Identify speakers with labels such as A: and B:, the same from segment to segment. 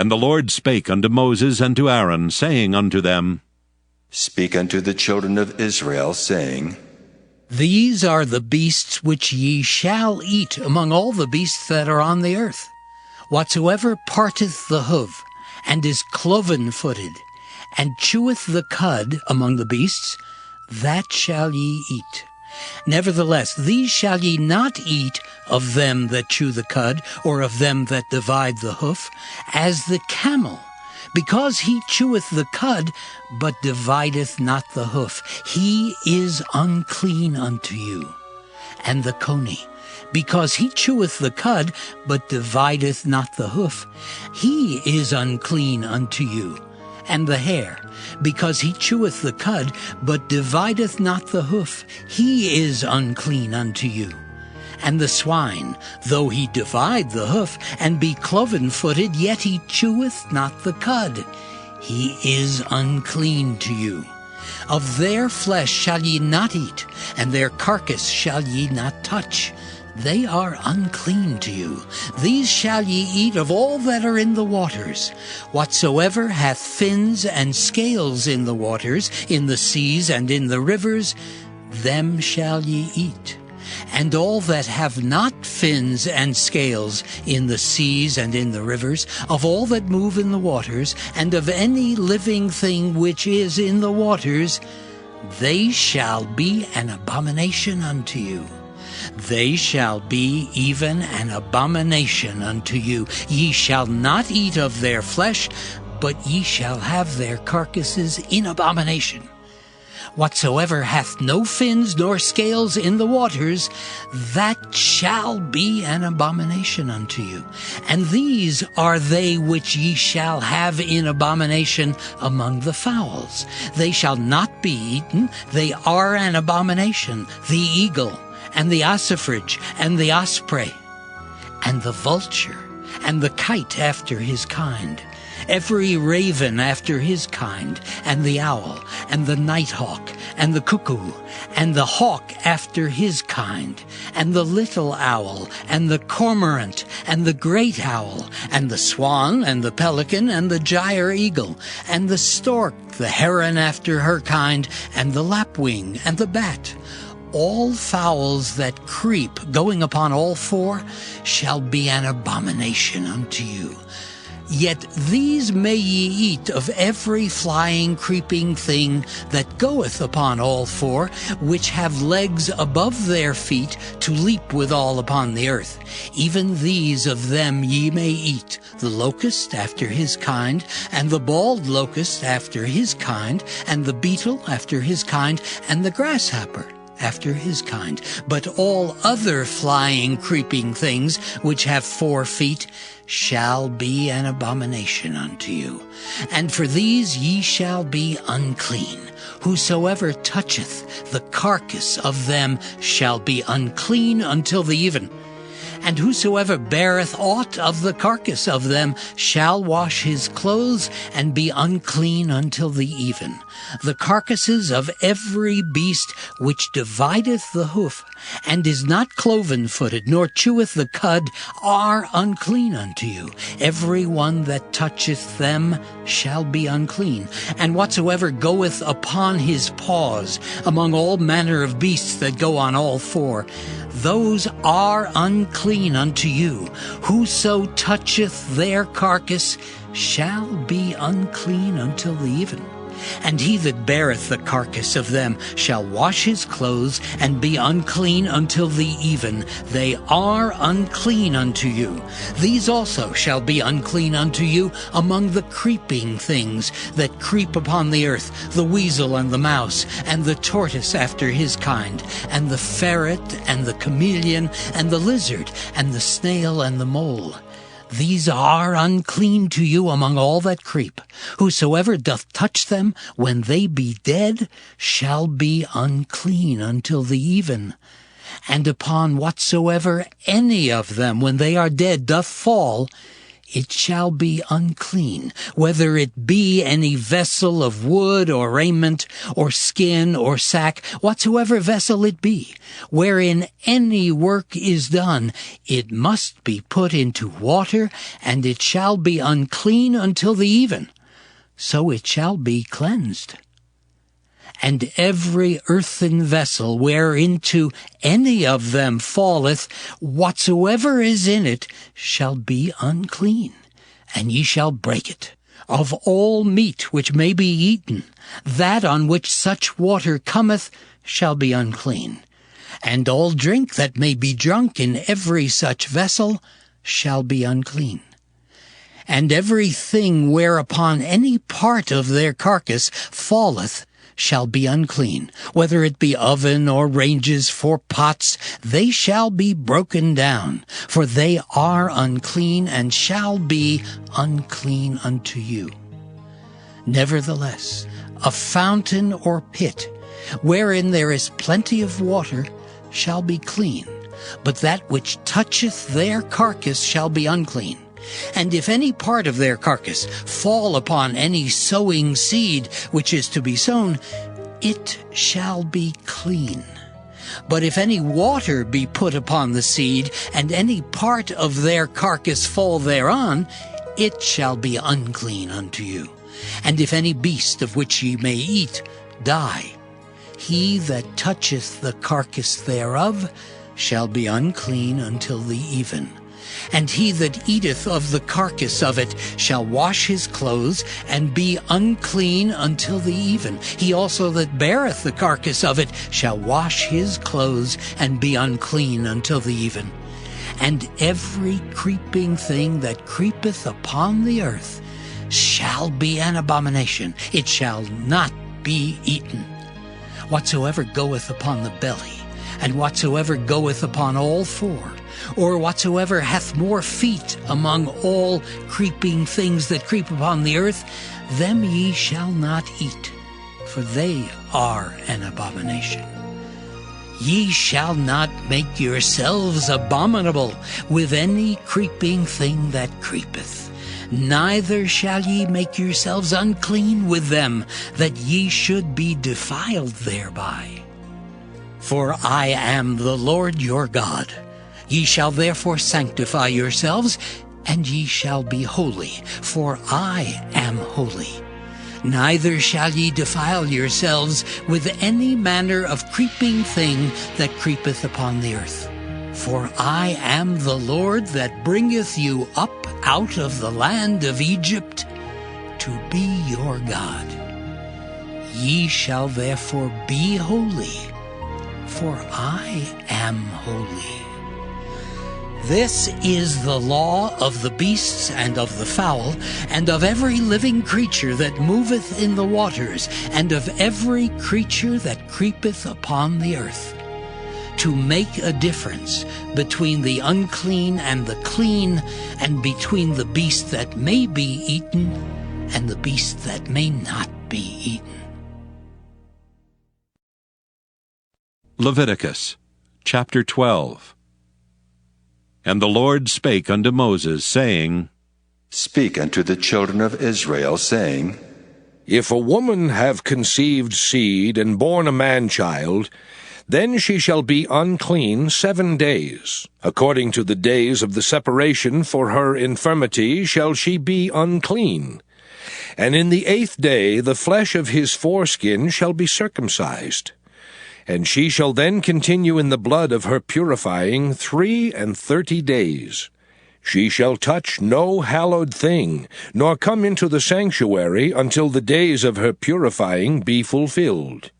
A: And the Lord spake unto Moses and to Aaron, saying unto them,
B: Speak unto the children of Israel, saying,
C: These are the beasts which ye shall eat among all the beasts that are on the earth. Whatsoever parteth the hoof, and is cloven-footed, and cheweth the cud among the beasts, that shall ye eat. Nevertheless, these shall ye not eat of them that chew the cud, or of them that divide the hoof, as the camel, because he cheweth the cud, but divideth not the hoof. He is unclean unto you. And the coney, because he cheweth the cud, but divideth not the hoof. He is unclean unto you. And the hare, because he cheweth the cud, but divideth not the hoof. He is unclean unto you. And the swine, though he divide the hoof, and be cloven-footed, yet he cheweth not the cud. He is unclean to you. Of their flesh shall ye not eat, and their carcass shall ye not touch. They are unclean to you. These shall ye eat of all that are in the waters. Whatsoever hath fins and scales in the waters, in the seas and in the rivers, them shall ye eat. And all that have not fins and scales in the seas and in the rivers, of all that move in the waters, and of any living thing which is in the waters, they shall be an abomination unto you. They shall be even an abomination unto you. Ye shall not eat of their flesh, but ye shall have their carcasses in abomination. Whatsoever hath no fins nor scales in the waters, that shall be an abomination unto you. And these are they which ye shall have in abomination among the fowls. They shall not be eaten, they are an abomination: the eagle, and the ossifrage, and the osprey, and the vulture, and the kite after his kind, every raven after his kind, and the owl, and the nighthawk, and the cuckoo, and the hawk after his kind, and the little owl, and the cormorant, and the great owl, and the swan, and the pelican, and the gyre eagle, and the stork, the heron after her kind, and the lapwing, and the bat. All fowls that creep, going upon all four, shall be an abomination unto you. Yet these may ye eat of every flying, creeping thing that goeth upon all four, which have legs above their feet to leap withal upon the earth. Even these of them ye may eat: the locust after his kind, and the bald locust after his kind, and the beetle after his kind, and the grasshopper after his kind. But all other flying, creeping things which have 4 feet shall be an abomination unto you. And for these ye shall be unclean. Whosoever toucheth the carcass of them shall be unclean until the even. And whosoever beareth aught of the carcass of them shall wash his clothes, and be unclean until the even. The carcasses of every beast which divideth the hoof, and is not cloven-footed, nor cheweth the cud, are unclean unto you. Every one that toucheth them shall be unclean. And whatsoever goeth upon his paws among all manner of beasts that go on all four, those are unclean unto you. Whoso toucheth their carcass shall be unclean until the even. And he that beareth the carcass of them shall wash his clothes, and be unclean until the even. They are unclean unto you. These also shall be unclean unto you among the creeping things that creep upon the earth: the weasel, and the mouse, and the tortoise after his kind, and the ferret, and the chameleon, and the lizard, and the snail, and the mole. These are unclean to you among all that creep. Whosoever doth touch them when they be dead shall be unclean until the even. And upon whatsoever any of them when they are dead doth fall, it shall be unclean, whether it be any vessel of wood or raiment, or skin or sack, whatsoever vessel it be, wherein any work is done, it must be put into water, and it shall be unclean until the even. So it shall be cleansed. And every earthen vessel whereinto any of them falleth, whatsoever is in it shall be unclean, and ye shall break it. Of all meat which may be eaten, that on which such water cometh shall be unclean. And all drink that may be drunk in every such vessel shall be unclean. And every thing whereupon any part of their carcass falleth shall be unclean, whether it be oven or ranges for pots, they shall be broken down, for they are unclean, and shall be unclean unto you. Nevertheless, a fountain or pit, wherein there is plenty of water, shall be clean, but that which toucheth their carcass shall be unclean. And if any part of their carcass fall upon any sowing seed which is to be sown, it shall be clean. But if any water be put upon the seed, and any part of their carcass fall thereon, it shall be unclean unto you. And if any beast of which ye may eat die, he that toucheth the carcass thereof shall be unclean until the even. And he that eateth of the carcass of it shall wash his clothes, and be unclean until the even. He also that beareth the carcass of it shall wash his clothes, and be unclean until the even. And every creeping thing that creepeth upon the earth shall be an abomination. It shall not be eaten. Whatsoever goeth upon the belly, and whatsoever goeth upon all four, or whatsoever hath more feet among all creeping things that creep upon the earth, them ye shall not eat, for they are an abomination. Ye shall not make yourselves abominable with any creeping thing that creepeth, neither shall ye make yourselves unclean with them, that ye should be defiled thereby. For I am the Lord your God. Ye shall therefore sanctify yourselves, and ye shall be holy, for I am holy. Neither shall ye defile yourselves with any manner of creeping thing that creepeth upon the earth. For I am the Lord that bringeth you up out of the land of Egypt to be your God. Ye shall therefore be holy, for I am holy. This is the law of the beasts and of the fowl, and of every living creature that moveth in the waters, and of every creature that creepeth upon the earth, to make a difference between the unclean and the clean, and between the beast that may be eaten and the beast that may not be eaten.
A: Leviticus chapter 12. And the Lord spake unto Moses, saying,
B: Speak unto the children of Israel, saying,
D: If a woman have conceived seed and born a man-child, then she shall be unclean 7 days. According to the days of the separation for her infirmity shall she be unclean. And in the 8th day the flesh of his foreskin shall be circumcised. And she shall then continue in the blood of her purifying 33 days. She shall touch no hallowed thing, nor come into the sanctuary until the days of her purifying be fulfilled.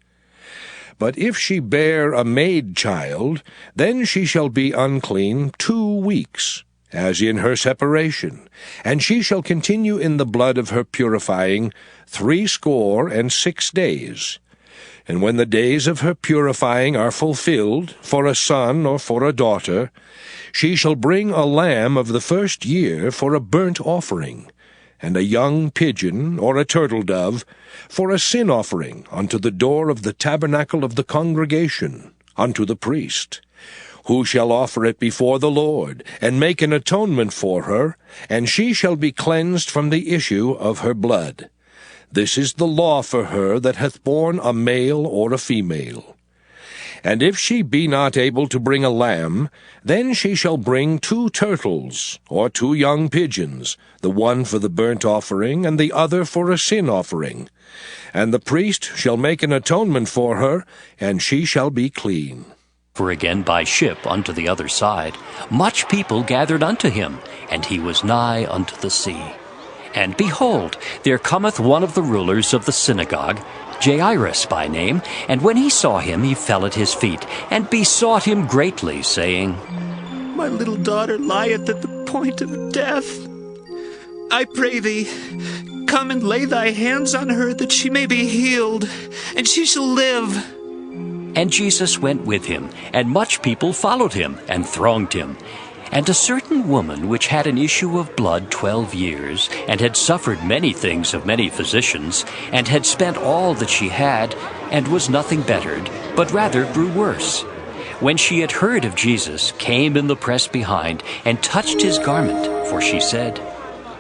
D: But if she bear a maid child, then she shall be unclean 2 weeks, as in her separation, and she shall continue in the blood of her purifying 66 days. And when the days of her purifying are fulfilled, for a son or for a daughter, she shall bring a lamb of the 1st year for a burnt offering, and a young pigeon or a turtle-dove for a sin offering unto the door of the tabernacle of the congregation, unto the priest. who shall offer it before the Lord, and make an atonement for her, and she shall be cleansed from the issue of her blood. This is the law for her that hath borne a male or a female. And if she be not able to bring a lamb, then she shall bring 2 turtles, or 2 young pigeons, the one for the burnt offering, and the other for a sin offering. And the priest shall make an atonement for her, and she shall be clean.
E: For again by ship unto the other side, much people gathered unto him, and he was nigh unto the sea. And behold, there cometh one of the rulers of the synagogue, Jairus by name, and when he saw him, he fell at his feet, and besought him greatly, saying,
F: My little daughter lieth at the point of death. I pray thee, come and lay thy hands on her, that she may be healed, and she shall live.
E: And Jesus went with him, and much people followed him, and thronged him. And a certain woman which had an issue of blood 12 years, and had suffered many things of many physicians, and had spent all that she had, and was nothing bettered, but rather grew worse, when she had heard of Jesus, came in the press behind, and touched his garment, for she said,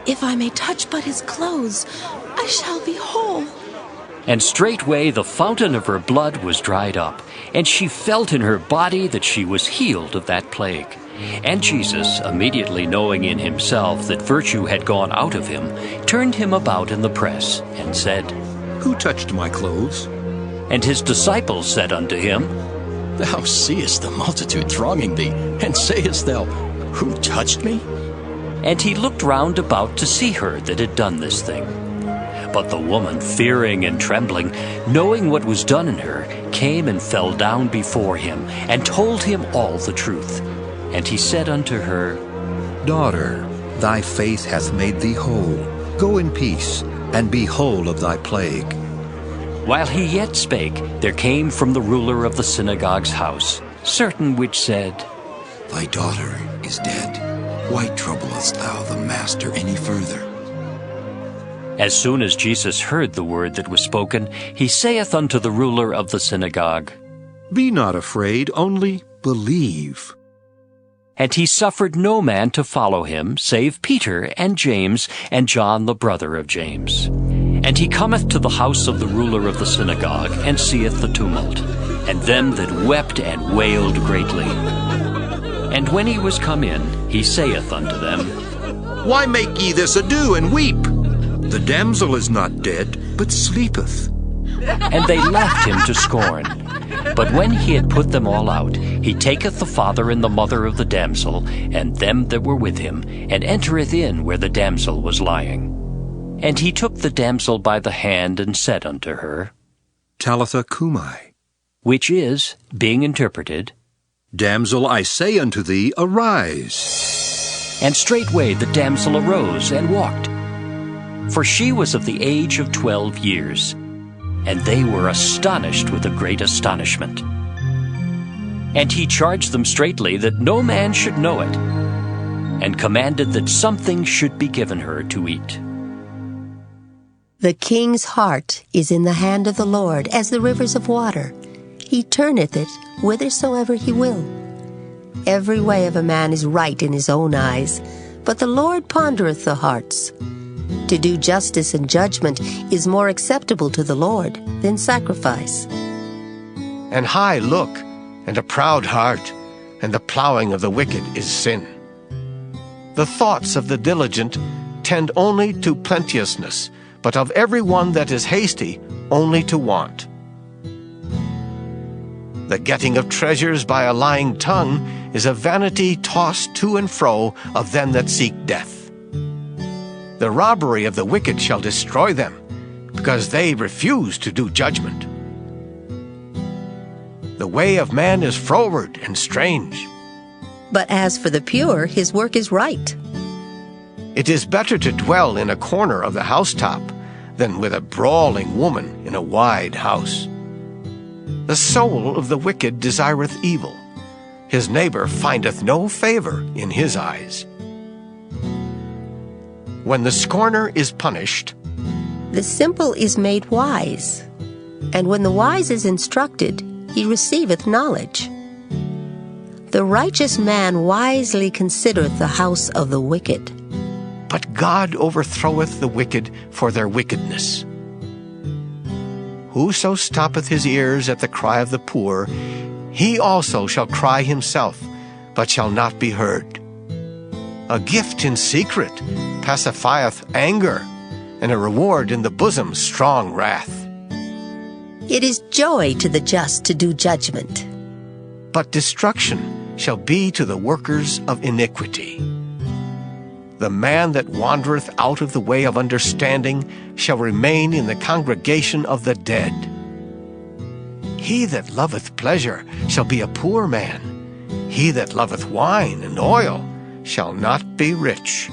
G: If I may touch but his clothes, I shall be whole.
E: And straightway the fountain of her blood was dried up, and she felt in her body that she was healed of that plague. And Jesus, immediately knowing in himself that virtue had gone out of him, turned him about in the press, and said,
H: Who touched my clothes?
E: And his disciples said unto him,
H: Thou seest the multitude thronging thee, and sayest thou, Who touched me?
E: And he looked round about to see her that had done this thing. But the woman, fearing and trembling, knowing what was done in her, came and fell down before him, and told him all the truth. And he said unto her,
I: Daughter, thy faith hath made thee whole. Go in peace, and be whole of thy plague.
E: While he yet spake, there came from the ruler of the synagogue's house certain which said,
J: Thy daughter is dead. Why troublest thou the master any further?
E: As soon as Jesus heard the word that was spoken, he saith unto the ruler of the synagogue,
I: Be not afraid, only believe.
E: And he suffered no man to follow him, save Peter and James and John the brother of James. And he cometh to the house of the ruler of the synagogue, and seeth the tumult, and them that wept and wailed greatly. And when he was come in, he saith unto them,
I: Why make ye this ado, and weep? The damsel is not dead, but sleepeth.
E: And they laughed him to scorn. But when he had put them all out, he taketh the father and the mother of the damsel, and them that were with him, and entereth in where the damsel was lying. And he took the damsel by the hand, and said unto her,
I: Talitha cumi,
E: which is, being interpreted,
I: Damsel, I say unto thee, arise.
E: And straightway the damsel arose and walked. For she was of the age of 12 years. And they were astonished with a great astonishment. And he charged them straitly that no man should know it, and commanded that something should be given her to eat.
K: The king's heart is in the hand of the Lord, as the rivers of water. He turneth it whithersoever he will. Every way of a man is right in his own eyes, but the Lord pondereth the hearts. To do justice and judgment is more acceptable to the Lord than sacrifice.
L: An high look and a proud heart, and the plowing of the wicked is sin. The thoughts of the diligent tend only to plenteousness, but of every one that is hasty only to want. The getting of treasures by a lying tongue is a vanity tossed to and fro of them that seek death. The robbery of the wicked shall destroy them, because they refuse to do judgment. The way of man is froward and strange.
K: But as for the pure, his work is right.
L: It is better to dwell in a corner of the housetop than with a brawling woman in a wide house. The soul of the wicked desireth evil. His neighbor findeth no favor in his eyes. When the scorner is punished,
K: the simple is made wise, and when the wise is instructed, he receiveth knowledge. The righteous man wisely considereth the house of the wicked.
L: But God overthroweth the wicked for their wickedness. Whoso stoppeth his ears at the cry of the poor, he also shall cry himself, but shall not be heard. A gift in secret pacifieth anger, and a reward in the bosom strong wrath.
K: It is joy to the just to do judgment,
L: but destruction shall be to the workers of iniquity. The man that wandereth out of the way of understanding shall remain in the congregation of the dead. He that loveth pleasure shall be a poor man. He that loveth wine and oil shall not be rich.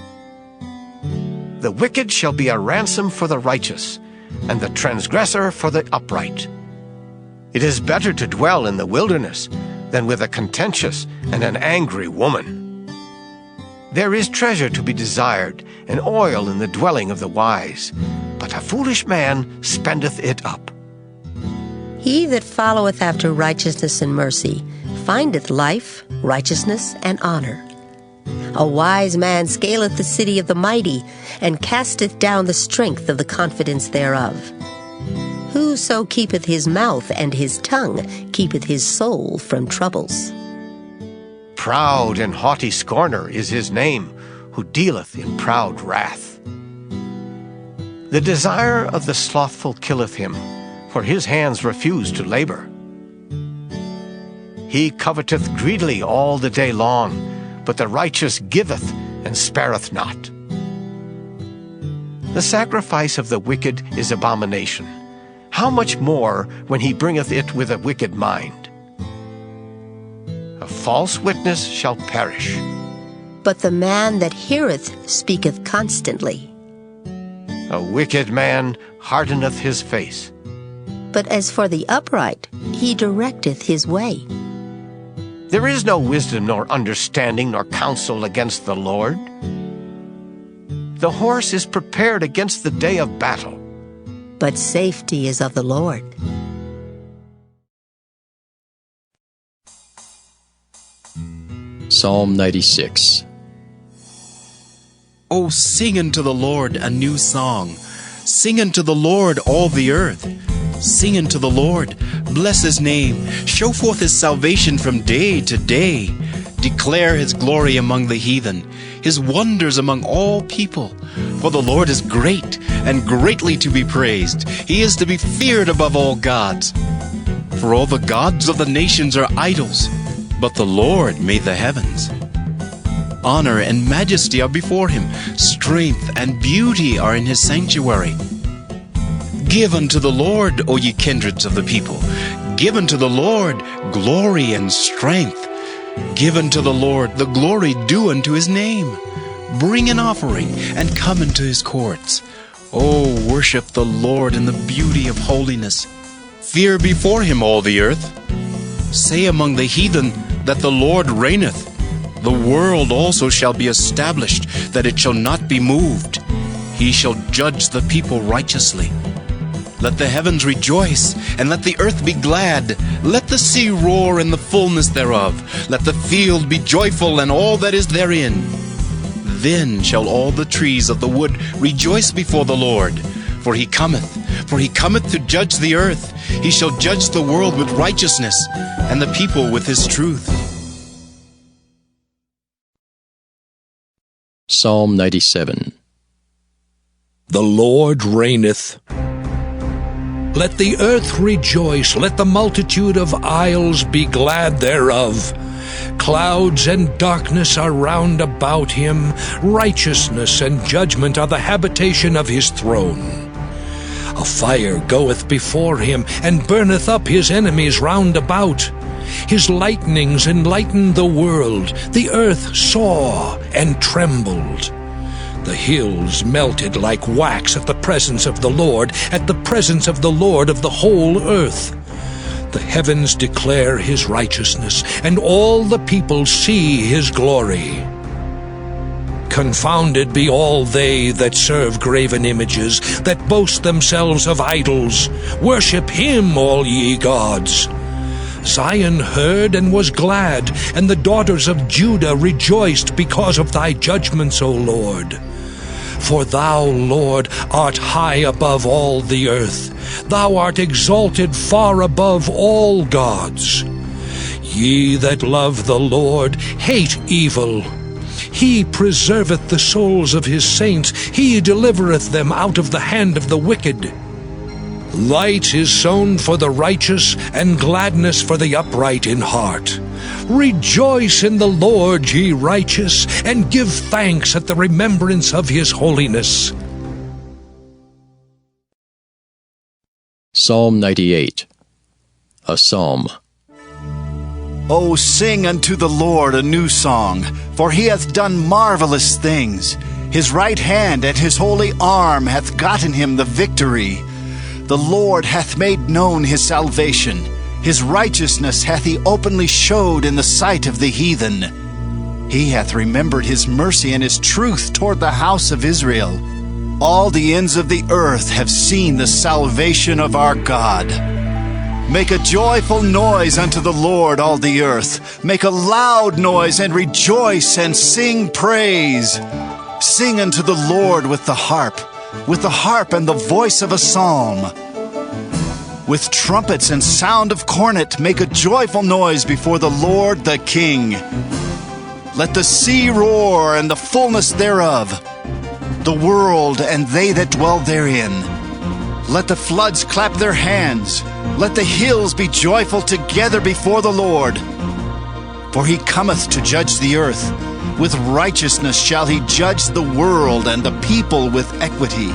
L: The wicked shall be a ransom for the righteous, and the transgressor for the upright. It is better to dwell in the wilderness than with a contentious and an angry woman. There is treasure to be desired, and oil in the dwelling of the wise, but a foolish man spendeth it up.
K: He that followeth after righteousness and mercy findeth life, righteousness, and honor. A wise man scaleth the city of the mighty, and casteth down the strength of the confidence thereof. Whoso keepeth his mouth and his tongue keepeth his soul from troubles.
L: Proud and haughty scorner is his name, who dealeth in proud wrath. The desire of the slothful killeth him, for his hands refuse to labor. He coveteth greedily all the day long, but the righteous giveth and spareth not. The sacrifice of the wicked is abomination. How much more when he bringeth it with a wicked mind? A false witness shall perish,
K: but the man that heareth speaketh constantly.
L: A wicked man hardeneth his face,
K: but as for the upright, he directeth his way.
L: There is no wisdom nor understanding nor counsel against the Lord. The horse is prepared against the day of battle,
K: but safety is of the Lord.
H: Psalm 96.
M: O sing unto the Lord a new song. Sing unto the Lord all the earth. Sing unto the Lord, bless his name. Show forth his salvation from day to day. Declare his glory among the heathen, his wonders among all people. For the Lord is great, and greatly to be praised. He is to be feared above all gods. For all the gods of the nations are idols, but the Lord made the heavens. Honor and majesty are before him. Strength and beauty are in his sanctuary. Give unto the Lord, O ye kindreds of the people. Give unto the Lord glory and strength. Give unto the Lord the glory due unto his name. Bring an offering, and come into his courts. O worship the Lord in the beauty of holiness. Fear before him all the earth. Say among the heathen that the Lord reigneth. The world also shall be established, that it shall not be moved. He shall judge the people righteously. Let the heavens rejoice, and let the earth be glad. Let the sea roar and the fullness thereof. Let the field be joyful, and all that is therein. Then shall all the trees of the wood rejoice before the Lord. For he cometh to judge the earth. He shall judge the world with righteousness, and the people with his truth.
H: Psalm 97.
D: The Lord reigneth. Let the earth rejoice, let the multitude of isles be glad thereof. Clouds and darkness are round about him. Righteousness and judgment are the habitation of his throne. A fire goeth before him, and burneth up his enemies round about. His lightnings enlightened the world. The earth saw and trembled. The hills melted like wax at the presence of the Lord, at the presence of the Lord of the whole earth. The heavens declare his righteousness, and all the people see his glory. Confounded be all they that serve graven images, that boast themselves of idols. Worship him, all ye gods. Zion heard and was glad, and the daughters of Judah rejoiced because of thy judgments, O Lord. For thou, Lord, art high above all the earth. Thou art exalted far above all gods. Ye that love the Lord hate evil. He preserveth the souls of his saints. He delivereth them out of the hand of the wicked. Light is sown for the righteous, and gladness for the upright in heart. Rejoice in the Lord, ye righteous, and give thanks at the remembrance of his holiness.
H: Psalm 98. A Psalm.
N: O sing unto the Lord a new song, for he hath done marvelous things. His right hand and his holy arm hath gotten him the victory. The Lord hath made known his salvation. His righteousness hath he openly showed in the sight of the heathen. He hath remembered his mercy and his truth toward the house of Israel. All the ends of the earth have seen the salvation of our God. Make a joyful noise unto the Lord, all the earth. Make a loud noise and rejoice and sing praise. Sing unto the Lord with the harp and the voice of a psalm. With trumpets and sound of cornet, make a joyful noise before the Lord the King. Let the sea roar and the fullness thereof, the world and they that dwell therein. Let the floods clap their hands. Let the hills be joyful together before the Lord. For he cometh to judge the earth. With righteousness shall he judge the world and the people with equity.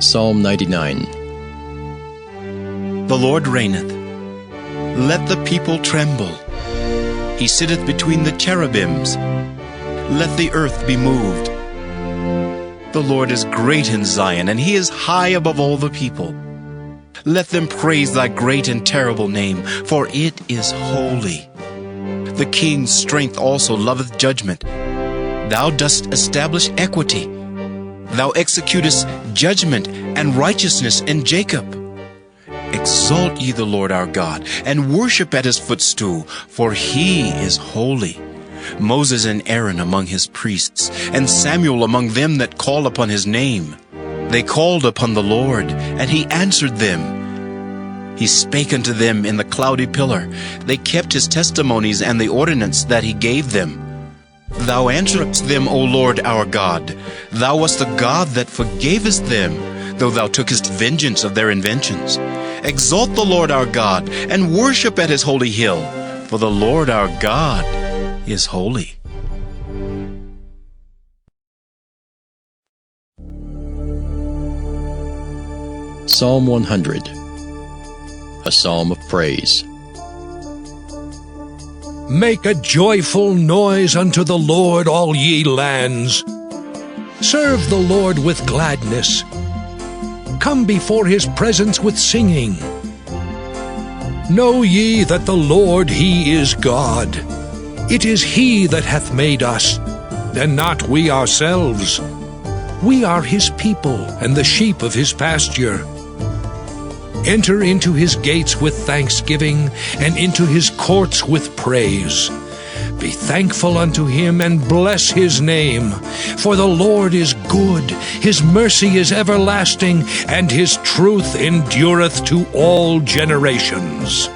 H: Psalm 99.
M: The Lord reigneth. Let the people tremble. He sitteth between the cherubims. Let the earth be moved. The Lord is great in Zion, and he is high above all the people. Let them praise thy great and terrible name, for it is holy. The king's strength also loveth judgment. Thou dost establish equity. Thou executest judgment and righteousness in Jacob. Exalt ye the Lord our God, and worship at his footstool, for he is holy. Moses and Aaron among his priests, and Samuel among them that call upon his name. They called upon the Lord, and he answered them. He spake unto them in the cloudy pillar. They kept his testimonies and the ordinance that he gave them. Thou answeredst them, O Lord our God. Thou wast the God that forgavest them, though thou tookest vengeance of their inventions. Exalt the Lord our God, and worship at his holy hill, for the Lord our God is holy.
H: Psalm 100. A Psalm of Praise.
D: Make a joyful noise unto the Lord, all ye lands. Serve the Lord with gladness. Come before his presence with singing. Know ye that the Lord, he is God. It is he that hath made us, and not we ourselves. We are his people, and the sheep of his pasture. Enter into his gates with thanksgiving, and into his courts with praise. Be thankful unto him, and bless his name. For the Lord is good, his mercy is everlasting, and his truth endureth to all generations.